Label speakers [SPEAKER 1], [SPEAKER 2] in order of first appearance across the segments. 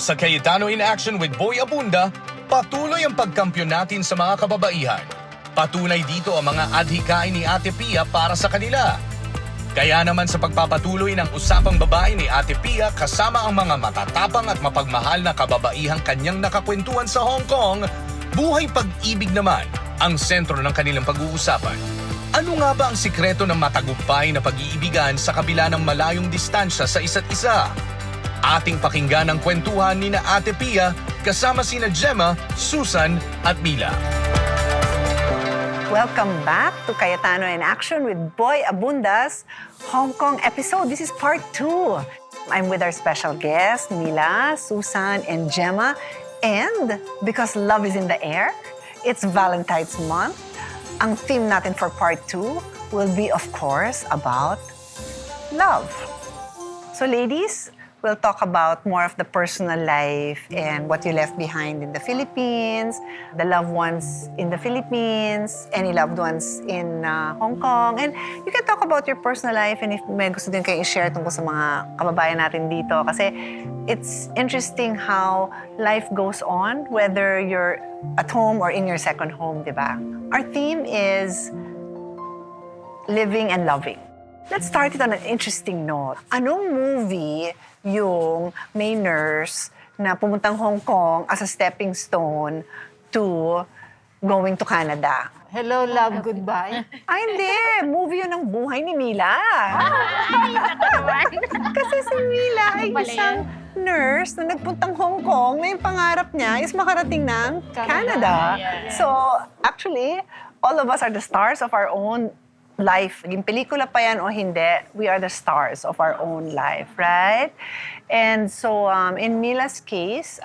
[SPEAKER 1] Sa Cayetano in Action with Boy Abunda, patuloy ang pagkampiyon natin sa mga kababaihan. Patunay dito ang mga adhikain ni Ate Pia para sa kanila. Kaya naman sa pagpapatuloy ng usapang babae ni Ate Pia kasama ang mga matatapang at mapagmahal na kababaihang kanyang nakakwentuhan sa Hong Kong, buhay pag-ibig naman ang sentro ng kanilang pag-uusapan. Ano nga ba ang sikreto ng matagumpay na pag-iibigan sa kabila ng malayong distansya sa isa't isa? Ating pakinggan ang kwentuhan ni na Ate Pia kasama sina Gemma, Susan at Mila.
[SPEAKER 2] Welcome back to Cayetano in Action with Boy Abunda's Hong Kong episode. This is part 2. I'm with our special guests, Mila, Susan, and Gemma. And because love is in the air, it's Valentine's month. Ang theme natin for part 2 will be, of course, about love. So ladies, we'll talk about more of the personal life and what you left behind in the Philippines, the loved ones in the Philippines, any loved ones in Hong Kong. And you can talk about your personal life and if may gusto din kayo i-share tungkol sa mga kababayan natin dito. Kasi it's interesting how life goes on, whether you're at home or in your second home, di ba? Our theme is living and loving. Let's start it on an interesting note. Anong movie yung may nurse na pumuntang Hong Kong as a stepping stone to going to Canada?
[SPEAKER 3] Hello, love, goodbye.
[SPEAKER 2] Ay, hindi. Movie yun ng buhay ni Mila. Kasi si Mila ay isang nurse na nagpuntang Hong Kong na yung pangarap niya is makarating ng Canada.
[SPEAKER 3] Yes.
[SPEAKER 2] So, actually, all of us are the stars of our own life. Yung pelikula pa yan o hindi, we are the stars of our own life, right? And so, in Mila's case,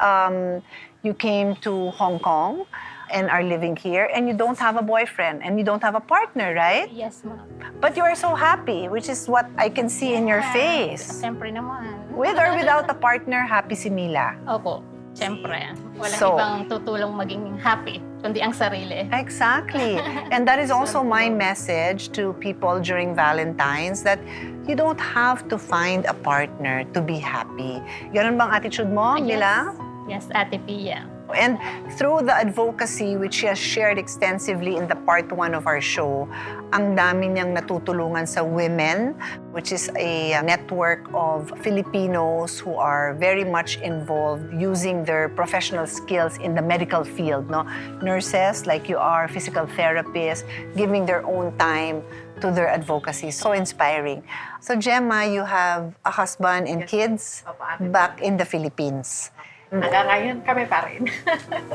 [SPEAKER 2] you came to Hong Kong and are living here, and you don't have a boyfriend, and you don't have a partner, right?
[SPEAKER 3] Yes, ma'am.
[SPEAKER 2] But you are so happy, which is what I can see in your face.
[SPEAKER 3] Siyempre naman.
[SPEAKER 2] With or without a partner, happy si Mila.
[SPEAKER 3] Opo, siyempre. Walang
[SPEAKER 2] So-
[SPEAKER 3] ibang tutulong maging happy, kundi ang sarili.
[SPEAKER 2] Exactly. And that is also my message to people during Valentine's, that you don't have to find a partner to be happy. Ganun bang attitude mo, Mila?
[SPEAKER 3] Yes, Ate Pia.
[SPEAKER 2] And through the advocacy which she has shared extensively in the part 1 of our show, ang dami niyang natutulungan sa women, which is a network of Filipinos who are very much involved using their professional skills in the medical field, no? Nurses like you are, physical therapists, giving their own time to their advocacy. So inspiring. So Gemma, you have a husband and kids back in the Philippines.
[SPEAKER 4] Hanggang ngayon, kami pa rin.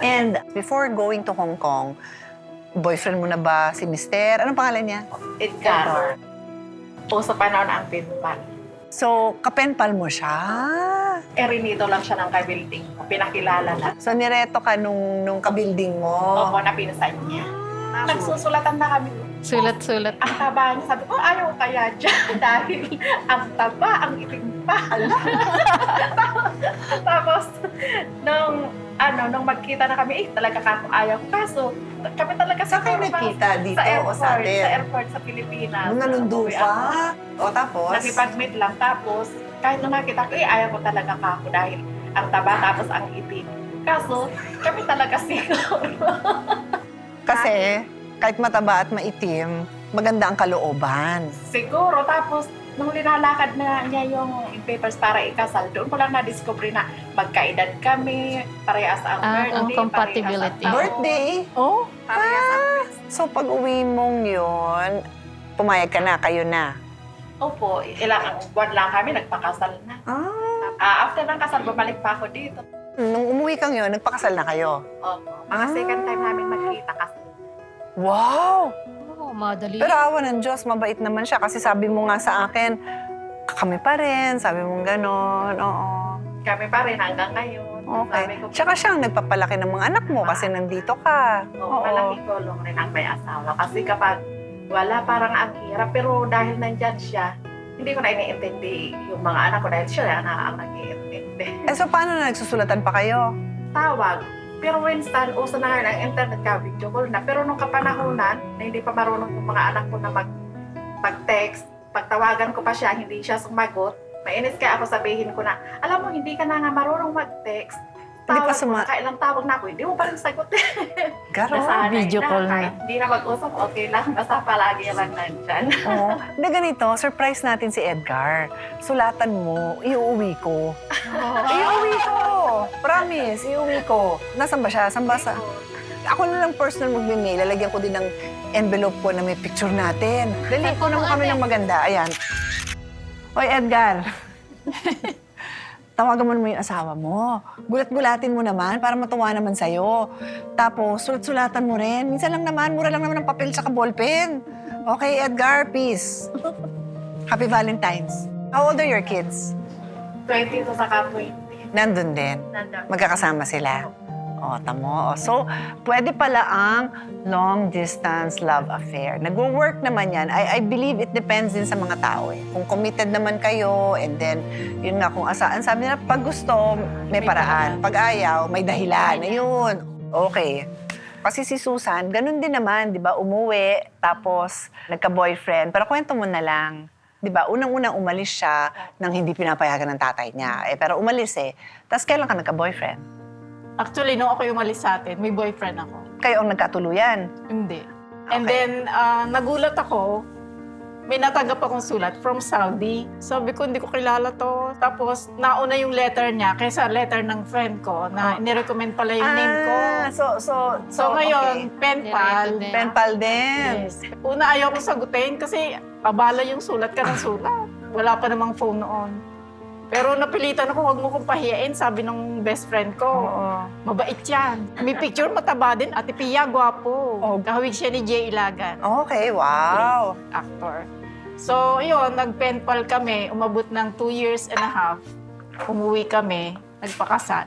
[SPEAKER 2] And before going to Hong Kong, boyfriend mo na ba si Mister? Anong pangalan niya?
[SPEAKER 4] Edgar. O sa panahon ang pinpal.
[SPEAKER 2] So, kapenpal mo siya.
[SPEAKER 4] Erinito lang siya ng kabuilding ko. Pinakilala na.
[SPEAKER 2] So, nireto ka nung kabuilding mo.
[SPEAKER 4] Opo, na pinsan niya. Nagsusulatan na kami.
[SPEAKER 3] Sulat-sulat.
[SPEAKER 4] Ang taba niya, sabi ko, ayaw kaya dyan dahil ang taba, ang itimpal. Tapos, nung magkita na kami, talaga kako ayaw ko. Kaso, kami talaga
[SPEAKER 2] Saan kayo nagkita? Dito o sa atin?
[SPEAKER 4] Sa airport, sa Pilipinas.
[SPEAKER 2] Nung nalundo
[SPEAKER 4] Uwi
[SPEAKER 2] pa.
[SPEAKER 4] ako.
[SPEAKER 2] O tapos?
[SPEAKER 4] Nakipag-meet lang. Tapos, kahit nung nakita ko, ayaw ko talaga kako dahil ang taba tapos ang itim. Kaso, kami talaga siguro.
[SPEAKER 2] Kasi, kahit mataba at maitim, maganda ang kalooban.
[SPEAKER 4] Siguro. Tapos, nung linalakad na niya yung papers para ikasal, doon ko lang na-discover na magkaedad kami, parehas ang birthday,
[SPEAKER 3] ang compatibility.
[SPEAKER 4] parehas ang taon.
[SPEAKER 2] Birthday?
[SPEAKER 3] Oh?
[SPEAKER 4] Parehas ang
[SPEAKER 2] So, pag uwi mong yun, pumayag ka na, kayo na.
[SPEAKER 4] Opo, ilang buwan lang kami, nagpakasal na. After ng kasal, bumalik pa ako dito.
[SPEAKER 2] Nung umuwi kang yun, nagpakasal na kayo.
[SPEAKER 4] Opo. Mga second time namin magkita kasi.
[SPEAKER 2] Wow!
[SPEAKER 3] Oh, madali.
[SPEAKER 2] Pero awa ng Diyos, mabait naman siya. Kasi sabi mo nga sa akin, kami pa rin. Sabi mo gano'n. Oo.
[SPEAKER 4] Kami pa rin hanggang ngayon.
[SPEAKER 2] Okay.
[SPEAKER 4] Sabi ko,
[SPEAKER 2] Tsaka siya ang nagpapalaki ng mga anak mo kasi nandito ka.
[SPEAKER 4] malaking tulong rin ang may asawa. Kasi kapag wala, parang ang hirap. Pero dahil nandyan siya, hindi ko na iniintindi yung mga anak ko dahil siya na ang nag-iintindi.
[SPEAKER 2] Eh so paano na nagsusulatan pa kayo?
[SPEAKER 4] Tawag. Pero Winston, uso na ngayon ang internet ka, video call na. Pero nung kapanahonan, na hindi pa marunong yung mga anak ko na mag-text, pagtawagan ko pa siya, hindi siya sumagot, Mainis kaya ako sabihin ko na, alam mo, hindi ka na nga marunong mag-text.
[SPEAKER 2] Hindi pa
[SPEAKER 4] Tawag mo, kailang tawag na ako, hindi mo pa rin sagot.
[SPEAKER 2] Garo.
[SPEAKER 4] Nasanay
[SPEAKER 3] video
[SPEAKER 4] na,
[SPEAKER 3] call na.
[SPEAKER 4] kahit hindi na mag-usap, okay lang. Basta palagi lang nandyan.
[SPEAKER 2] Oo. Hindi ganito, surprise natin si Edgar. Sulatan mo, iuwi ko. Iuwi ko! Promise, iuwi ko. Nasaan ba siya? Saan ba sa... Ako na lang personal magme-mail. Lalagyan ko din ng envelope ko na may picture natin. Dali ko naman kami ng maganda. Ayan. Hoy, Edgar. Tawagan mo naman yung asawa mo. Gulat-gulatin mo naman para matuwa naman sa'yo. Tapos, sulat-sulatan mo rin. Minsan lang naman, mura lang naman ng papel sa ballpen. Okay, Edgar, peace. Happy Valentine's. How old are your kids?
[SPEAKER 4] 20 to saka 20.
[SPEAKER 2] Nandun din.
[SPEAKER 4] Nandun.
[SPEAKER 2] Magkakasama sila. O, tamo. So, pwede pala ang long-distance love affair. Nag-work naman yan. I believe it depends din sa mga tao. Eh. Kung committed naman kayo, and then, yun nga, kung asaan, sabi nila, pag gusto, may paraan. Pag ayaw, may dahilan. Ayun. Okay. Kasi si Susan, ganun din naman, di ba? Umuwi, tapos nagka-boyfriend. Pero kwento mo na lang. Di ba? Unang-unang umalis siya nang hindi pinapayagan ng tatay niya. Pero umalis eh. Tapos kailan ka nagka-boyfriend?
[SPEAKER 5] Actually, nung ako umalis sa atin, may boyfriend ako.
[SPEAKER 2] Kayo ang nagkatuluyan.
[SPEAKER 5] Hindi. And
[SPEAKER 2] Okay.
[SPEAKER 5] then, nagulat ako, may natanggap akong sulat from Saudi. Sabi ko, hindi ko kilala to. Tapos, nauna yung letter niya kaysa letter ng friend ko na nirecommend pala yung name ko.
[SPEAKER 2] So
[SPEAKER 5] Ngayon, pen pal.
[SPEAKER 3] Directed din.
[SPEAKER 2] Pen pal din.
[SPEAKER 5] Yes. Una, ayaw ko sagutin kasi abala yung sulat ka ng sulat. Wala pa namang phone noon. Pero napilitan ako, huwag mo kong pahiyain, sabi ng best friend ko.
[SPEAKER 2] Oo.
[SPEAKER 5] Mabait yan. May picture, mataba din. Ate Pia, gwapo.
[SPEAKER 2] Oh.
[SPEAKER 5] Kahawig siya ni Jay Ilagan,
[SPEAKER 2] Okay, wow.
[SPEAKER 5] actor. So, yun, nag-pen pal kami. Umabot ng 2 years and a half. Umuwi kami, nagpakasal.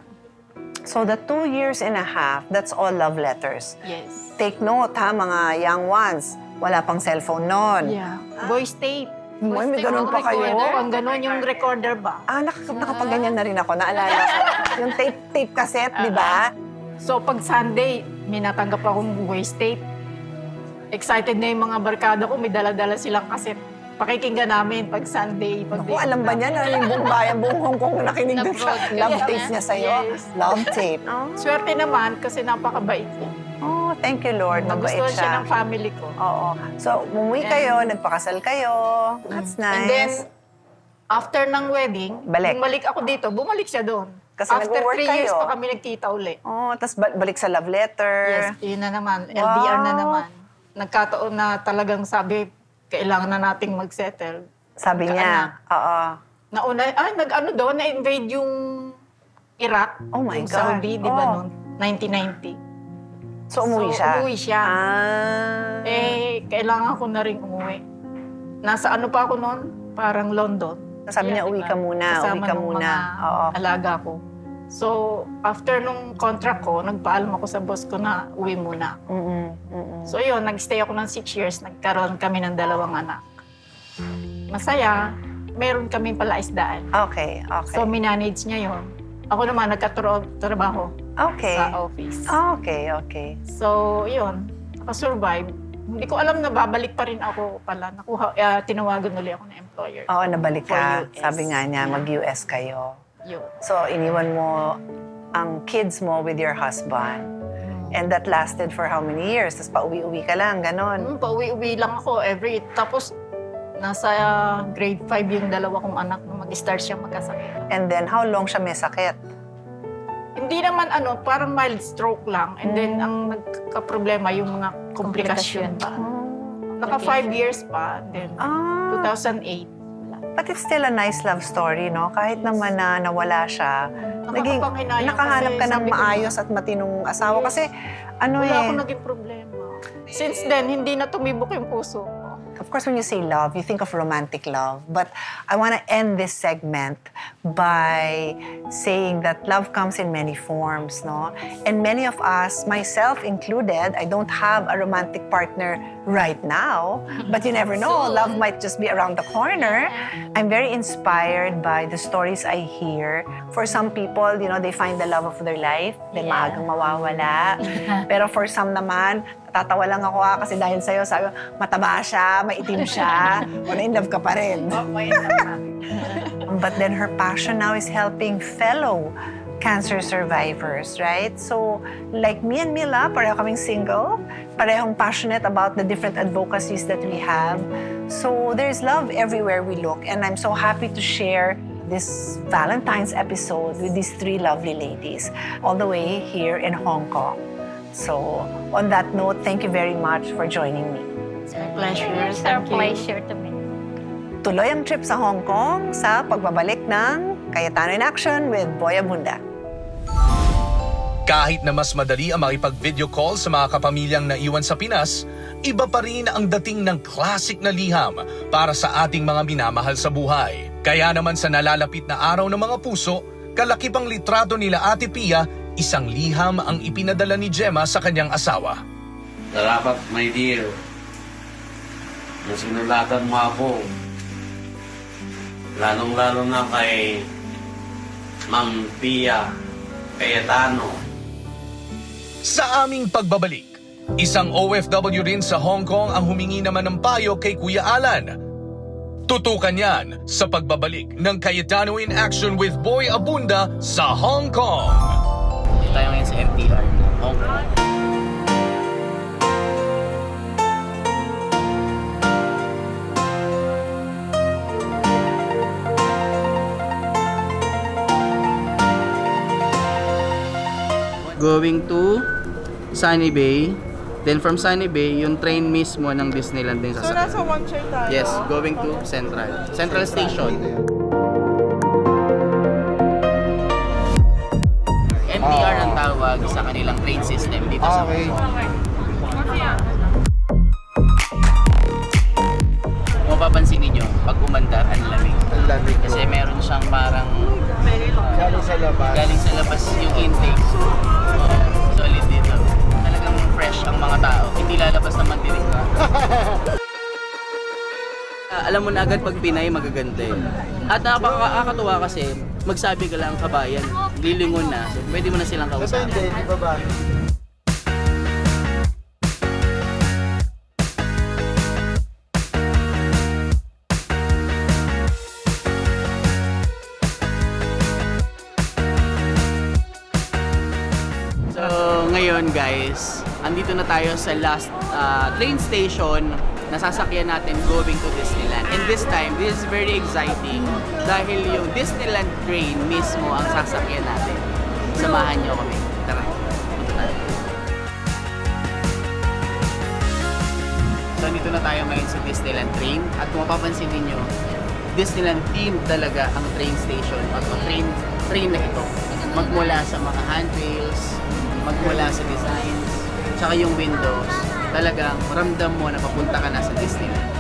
[SPEAKER 2] So the 2 years and a half, that's all love letters.
[SPEAKER 5] Yes.
[SPEAKER 2] Take note ha, mga young ones. Wala pang cellphone noon.
[SPEAKER 5] Yeah. Voice tape.
[SPEAKER 2] Uy, may ganun pa kayo?
[SPEAKER 5] Ang ganun yung recorder ba?
[SPEAKER 2] Nakapagganyan na rin ako. Naalala ko. Yung tape cassette, di ba?
[SPEAKER 5] So, pag Sunday, may natanggap akong voice tape. Excited na yung mga barkada ko, may dala-dala silang kaset. Pakikinggan namin pag Sunday. Pag
[SPEAKER 2] Naku, alam ba niya na yung buong bayan, buong Hong Kong nakinig doon sa
[SPEAKER 3] Na-broadcast
[SPEAKER 2] love
[SPEAKER 3] na.
[SPEAKER 2] tape niya sa'yo?
[SPEAKER 5] Yes.
[SPEAKER 2] Love tape.
[SPEAKER 5] Swerte naman kasi napakabait niya.
[SPEAKER 2] Oh, thank you, Lord. Mabait
[SPEAKER 5] Nagustuhan siya
[SPEAKER 2] siya.
[SPEAKER 5] ng family ko.
[SPEAKER 2] Oo. So, umuwi kayo, nagpakasal kayo. That's nice.
[SPEAKER 5] And then, after ng wedding,
[SPEAKER 2] Balik.
[SPEAKER 5] bumalik ako dito, bumalik siya doon.
[SPEAKER 2] Kasi
[SPEAKER 5] After
[SPEAKER 2] nag-work
[SPEAKER 5] 3 years
[SPEAKER 2] kayo.
[SPEAKER 5] pa kami nagkita uli.
[SPEAKER 2] Oh, tapos balik sa love letter.
[SPEAKER 5] Yes, yun na naman. LDR na
[SPEAKER 2] Wow.
[SPEAKER 5] naman. Nagkataon na talagang sabi, kailangan na nating mag-settle.
[SPEAKER 2] Sabi niya. Oo.
[SPEAKER 5] Nauna, nag-ano doon, na-invade yung Iraq.
[SPEAKER 2] Oh my
[SPEAKER 5] yung
[SPEAKER 2] God.
[SPEAKER 5] Saudi, di ba
[SPEAKER 2] Oh.
[SPEAKER 5] noon? 1990.
[SPEAKER 2] So, umuwi
[SPEAKER 5] So,
[SPEAKER 2] siya?
[SPEAKER 5] umuwi siya. Kailangan ko na rin umuwi. Nasa ano pa ako noon? Parang London.
[SPEAKER 2] Sabi niya,
[SPEAKER 5] Yeah,
[SPEAKER 2] uwi
[SPEAKER 5] diba?
[SPEAKER 2] ka muna, uwi
[SPEAKER 5] Kasama
[SPEAKER 2] ka
[SPEAKER 5] nung
[SPEAKER 2] muna.
[SPEAKER 5] mga
[SPEAKER 2] Oo.
[SPEAKER 5] alaga ko. So, after nung contract ko, nagpaalam ako sa boss ko na uwi muna. So yun, nagstay ako ng 6 years. Nagkaroon kami ng 2 anak. Masaya. Meron kami palaisdaan.
[SPEAKER 2] Okay, okay.
[SPEAKER 5] So, minanage niya yun. Ako naman, nagkatrabaho
[SPEAKER 2] Okay.
[SPEAKER 5] sa office.
[SPEAKER 2] Okay, okay.
[SPEAKER 5] So, yun. Nakasurvive. Hindi ko alam na babalik pa rin ako pala. Tinawagan ulit ako ng employer.
[SPEAKER 2] Oo, nabalik
[SPEAKER 5] For
[SPEAKER 2] ka.
[SPEAKER 5] US.
[SPEAKER 2] Sabi nga niya,
[SPEAKER 5] Yeah.
[SPEAKER 2] mag-US kayo.
[SPEAKER 5] Yun.
[SPEAKER 2] So, iniwan mo ang kids mo with your husband. And that lasted for how many years? Tapos pauwi-uwi ka lang, ganon.
[SPEAKER 5] Pauwi-uwi lang ako tapos nasa grade 5 yung 2 kong anak na mag-start siya magkasakit.
[SPEAKER 2] And then, how long siya may sakit?
[SPEAKER 5] Hindi naman parang mild stroke lang. And then, ang nagka-problema yung mga komplikasyon pa. Naka 5 years pa. Then, 2008.
[SPEAKER 2] But it's still a nice love story, no? Kahit naman na nawala siya,
[SPEAKER 5] Nakakapanghinayang
[SPEAKER 2] nakahanap
[SPEAKER 5] kasi
[SPEAKER 2] ka ng
[SPEAKER 5] sabi ko
[SPEAKER 2] maayos at matinong asawa.
[SPEAKER 5] Yes.
[SPEAKER 2] Kasi, ano
[SPEAKER 5] wala
[SPEAKER 2] eh,
[SPEAKER 5] akong naging problema. Since then, hindi na tumibok yung puso ko.
[SPEAKER 2] of course, when you say love, you think of romantic love. But I want to end this segment by saying that love comes in many forms, no? And many of us, myself included, I don't have a romantic partner right now, but you never know. Love might just be around the corner. I'm very inspired by the stories I hear. For some people, you know, they find the love of their life, then
[SPEAKER 3] Yeah.
[SPEAKER 2] maagang mawawala. Pero for some naman, tatawa lang ako kasi dahil sa'yo, sabi ko, mataba siya, maitim siya, o na-in love ka pa rin. But then her passion now is helping fellow cancer survivors, right? So, like me and Mila, pareho kaming single, parehong passionate about the different advocacies that we have. So, there's love everywhere we look. And I'm so happy to share this Valentine's episode with these three lovely ladies, all the way here in Hong Kong. So, on that note, thank you very much for joining me.
[SPEAKER 5] It's my pleasure.
[SPEAKER 3] It's our
[SPEAKER 5] Thank you.
[SPEAKER 3] pleasure to meet.
[SPEAKER 2] Tuloy ang trip sa Hong Kong sa pagbabalik ng Cayetano in Action with Boy Abunda.
[SPEAKER 1] Kahit na mas madali ang makipag-video call sa mga kapamilyang naiwan sa Pinas, iba pa rin ang dating ng classic na liham para sa ating mga minamahal sa buhay. Kaya naman sa nalalapit na araw ng mga puso, kalakipang litrato nila Ate Pia, isang liham ang ipinadala ni Gemma sa kanyang asawa.
[SPEAKER 6] Salamat, my dear. Na sinulatan mo ako. Lalong-lalo na kay Ma'am Pia Cayetano.
[SPEAKER 1] Sa aming pagbabalik, isang OFW rin sa Hong Kong ang humingi naman ng payo kay Kuya Alan. Tutukan yan sa pagbabalik ng Cayetano in Action with Boy Abunda sa Hong Kong.
[SPEAKER 7] Dito tayo ngayon sa MTR, Hong Kong. Going to Sunny Bay. Then from Sunny Bay, yung train mismo ng Disneyland din
[SPEAKER 8] So, nasa one chair tayo?
[SPEAKER 7] Yes, going to Central Station. MTR ang tawag sa kanilang train system dito sa Hong Kong. Kung mapapansin ninyo, pag umandar, ang lamig. Kasi meron siyang parang galing sa labas yung intake. Solid dito. Talagang fresh ang mga tao. Hindi lalabas naman din. Alam mo na agad pag Pinay, magaganda eh. At nakakatuwa kasi, magsabi ka lang kabayan, lilingon na, so pwede mo na silang kausapin. So ngayon guys, andito na tayo sa last train station na sasakyan natin going to Disneyland. And this time, this is very exciting dahil yung Disneyland train mismo ang sasakyan natin. Samahan niyo kami. Tara, punta tayo. So dito na tayo ngayon sa Disneyland train at kung mapapansin niyo, Disneyland themed talaga ang train station at ang train na ito. Magmula sa mga handrails, magmula sa designs, tsaka yung windows, talagang ramdam mo na papunta ka na sa Disneyland.